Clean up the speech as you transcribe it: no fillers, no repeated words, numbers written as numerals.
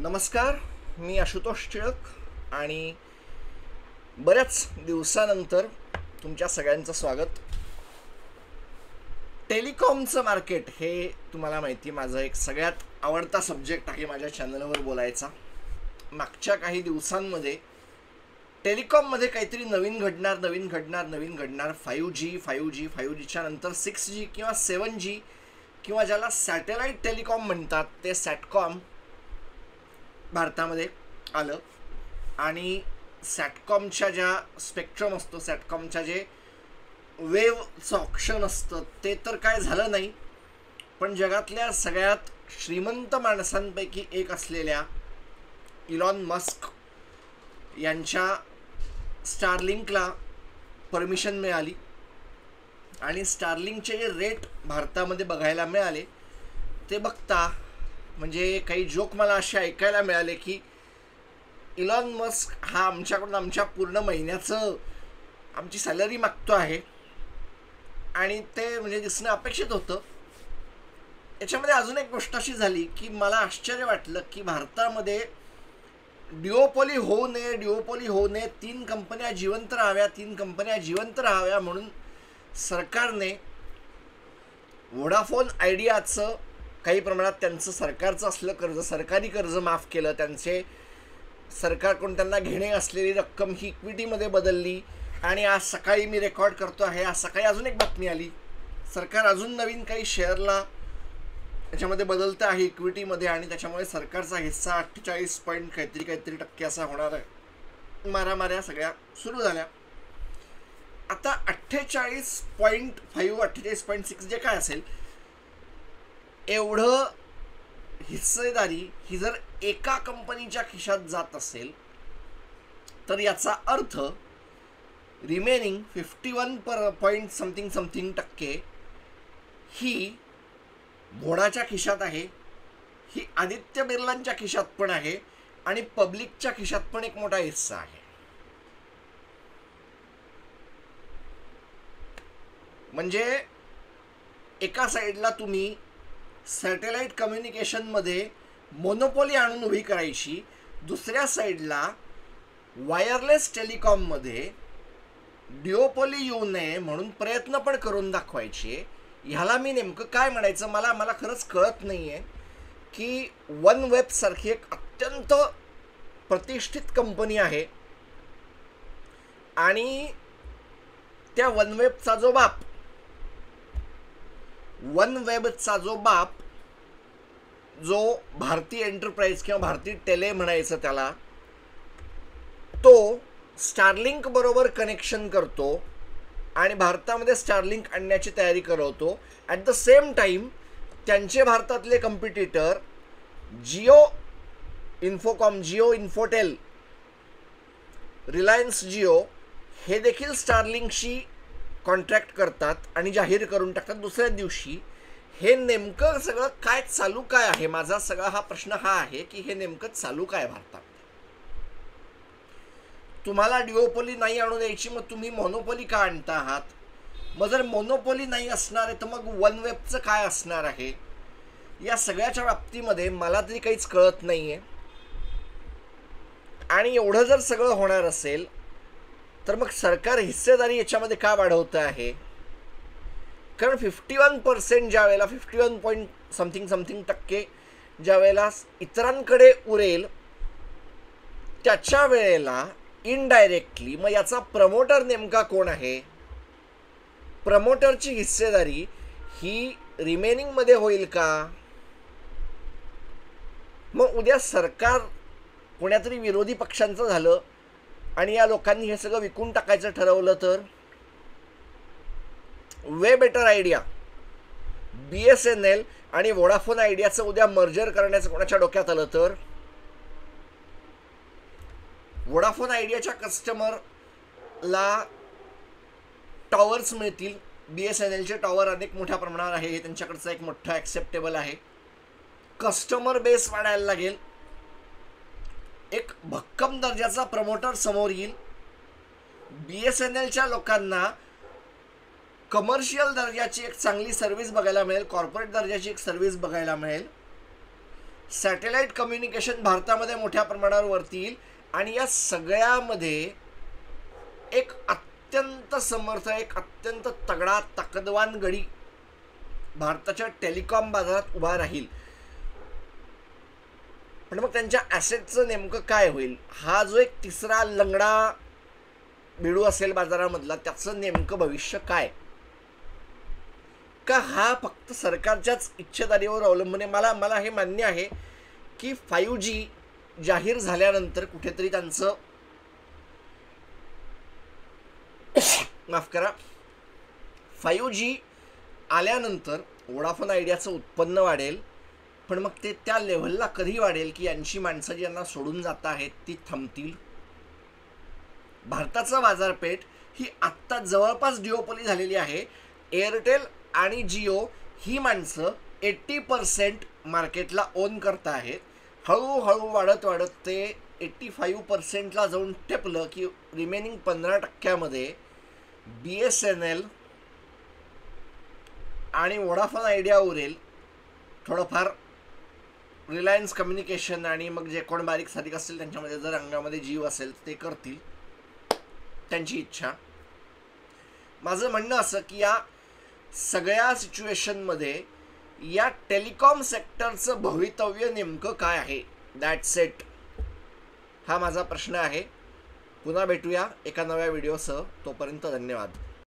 नमस्कार. मी आशुतोष टिळक आणि बऱ्याच दिवसानंतर तुमच्या सगळ्यांचं स्वागत. टेलिकॉमचं मार्केट हे तुम्हाला माहिती माझा एक सगळ्यात आवडता सब्जेक्ट आहे माझ्या चॅनलवर बोलायचा. मागच्या काही दिवसांमध्ये टेलिकॉममध्ये काहीतरी नवीन घडणार 5Gच्या नंतर 6G किंवा 7G किंवा ज्याला सॅटेलाईट टेलिकॉम म्हणतात ते सॅटकॉम भारतामध्ये आलं आणि सॅटकॉमच्या ज्या स्पेक्ट्रम असतो, सॅटकॉमच्या जे वेव्हचं ऑप्शन असतं ते तर काय झालं नाही, पण जगातल्या सगळ्यात श्रीमंत माणसांपैकी एक असलेल्या इलॉन मस्क यांच्या स्टारलिंकला परमिशन मिळाली आणि स्टारलिंकचे जे रेट भारतामध्ये बघायला मिळाले ते बघता म्हणजे काही जोक मला असे ऐकायला मिळाले की इलॉन मस्क हा आमच्याकडून आमच्या पूर्ण महिन्याचं आमची सॅलरी मागतो आहे आणि ते म्हणजे दिसणं अपेक्षित होतं. याच्यामध्ये अजून एक गोष्ट अशी झाली की मला आश्चर्य वाटलं की भारतामध्ये ड्युओपोली होऊ नये, 3 कंपन्या जिवंत राहाव्या म्हणून सरकारने वोडाफोन आयडियाचं काही प्रमाणात त्यांचं सरकारचं असलं कर्ज, सरकारी कर्ज माफ केलं. त्यांचे सरकारकडून त्यांना घेणे असलेली रक्कम ही इक्विटीमध्ये बदलली आणि आज सकाळी मी रेकॉर्ड करतो आहे, आज सकाळी अजून एक बातमी आली, सरकार अजून नवीन काही शेअरला त्याच्यामध्ये बदलतं आहे इक्विटीमध्ये आणि त्याच्यामुळे सरकारचा हिस्सा 48 पॉईंट काहीतरी टक्के असा होणार आहे. मारामाऱ्या सगळ्या सुरू झाल्या. आता 48.6 जे काय असेल एवढं हिस्सेदारी ही जर एका कंपनीच्या खिशात जात असेल तर याचा अर्थ रिमेनिंग 51 पॉईंट समथिंग टक्के ही घोडाच्या खिशात आहे, ही आदित्य बिर्लांच्या खिशात पण आहे आणि पब्लिकच्या खिशात पण एक मोठा हिस्सा आहे. म्हणजे एका साईडला तुम्ही सॅटेलाईट कम्युनिकेशनमध्ये मोनोपोली आणून उभी करायची, दुसऱ्या साईडला वायरलेस टेलिकॉममध्ये ड्युओपोली येऊ नये म्हणून प्रयत्न पण करून दाखवायचे. ह्याला मी नेमकं काय म्हणायचं मला खरंच कळत नाही आहे की वन वेब सारखी एक अत्यंत प्रतिष्ठित कंपनी आहे आणि त्या वन वेबचा जो बाप जो भारती एंटरप्राइज किंवा भारती टेले म्हणायचं त्याला, तो स्टारलिंक बरोबर कनेक्शन करतो आणि भारतामध्ये स्टारलिंक आणण्याची तयारी करवतो. ॲट द सेम टाईम त्यांचे भारतातले competitor Jio Infotel, Reliance Jio हे देखील स्टारलिंकशी कॉन्ट्रॅक्ट करतात आणि जाहीर करून टाकतात दुसऱ्या दिवशी. हे नेमकं सगळं काय चालू काय आहे, माझा सगळा हा प्रश्न हा आहे की हे नेमकं चालू काय भारतात. तुम्हाला ड्युओपोली नाही आणू द्यायची, मग तुम्ही मोनोपोली का आणता आहात? मग जर मोनोपोली नाही असणार आहे तर मग वन वेबचं काय असणार आहे? या सगळ्याच्या बाबतीमध्ये मला तरी काहीच कळत नाही आहे. आणि एवढं जर सगळं होणार असेल तर मग सरकार हिस्सेदारी याच्यामध्ये का वाढवतं आहे? कारण 51% ज्या वेळेला 51 पॉईंट समथिंग टक्के ज्या वेळेला इतरांकडे उरेल त्याच्या वेळेला इनडायरेक्टली मग याचा प्रमोटर नेमका कोण आहे? प्रमोटरची हिस्सेदारी ही रिमेनिंगमध्ये होईल का? मग उद्या सरकार कोण्यातरी विरोधी पक्षांचं झालं आणि या लोकांनी हे सगळं विकून टाकायचं ठरवलं तर वे बेटर आयडिया. BSNL आणि वोडाफोन आयडियाचं उद्या मर्जर करण्याचं कोणाच्या डोक्यात आलं तर वोडाफोन आयडियाच्या कस्टमरला टॉवर्स मिळतील. BSNLचे टॉवर अनेक मोठ्या प्रमाणावर आहे, हे त्यांच्याकडचं एक मोठं ॲक्सेप्टेबल आहे. कस्टमर बेस वाढायला लागेल, एक भक्कम दर्जाचा प्रमोटर समोर येईल. BSNLच्या लोकांना कमर्शियल दर्जाची एक चांगली सर्व्हिस बघायला मिळेल, कॉर्पोरेट दर्जाची एक सर्व्हिस बघायला मिळेल सॅटेलाइट कम्युनिकेशन भारतामध्ये मोठ्या प्रमाणावर वरती येईल आणि या सगळ्यामध्ये एक अत्यंत समर्थ, एक अत्यंत तगडा ताकदवान गडी भारताच्या टेलिकॉम बाजारात उभा राहील. पण मग त्यांच्या ॲसेटचं नेमकं काय होईल? हा जो एक तिसरा लंगडा बिडू असेल बाजारामधला, त्याचं नेमकं भविष्य काय? का हा फक्त सरकारच्याच इच्छेदारीवर अवलंबून आहे? मला हे मान्य आहे की 5G जाहीर झाल्यानंतर कुठेतरी त्यांचं माफ करा 5G आल्यानंतर वोडाफोन आयडियाचं उत्पन्न वाढेल. पण मग ते त्या लेव्हलला कधी वाढेल की यांची माणसं जी यांना सोडून जात आहेत ती थांबतील? भारताचं बाजारपेठ ही आत्ता जवळपास डिओपोली झालेली आहे. एअरटेल आणि जिओ ही माणसं 80% मार्केटला ओन करत आहेत. हळूहळू वाढत वाढत ते 85%ला जाऊन टेपलं की रिमेनिंग 15%मध्ये BSNL आणि वोडाफोन आयडिया उरेल. थोडंफार रिलायन्स कम्युनिकेशन आणि मग जे कोण बारीक सारीक असतील त्यांच्यामध्ये जर अंगामध्ये जीव असेल ते करतील, त्यांची इच्छा. माझं म्हणणं असं की या सगळ्या सिच्युएशनमध्ये या टेलिकॉम सेक्टरचं भवितव्य नेमकं काय आहे? That's it. हा माझा प्रश्न आहे. पुन्हा भेटूया एका नव्या व्हिडिओसह. तोपर्यंत धन्यवाद.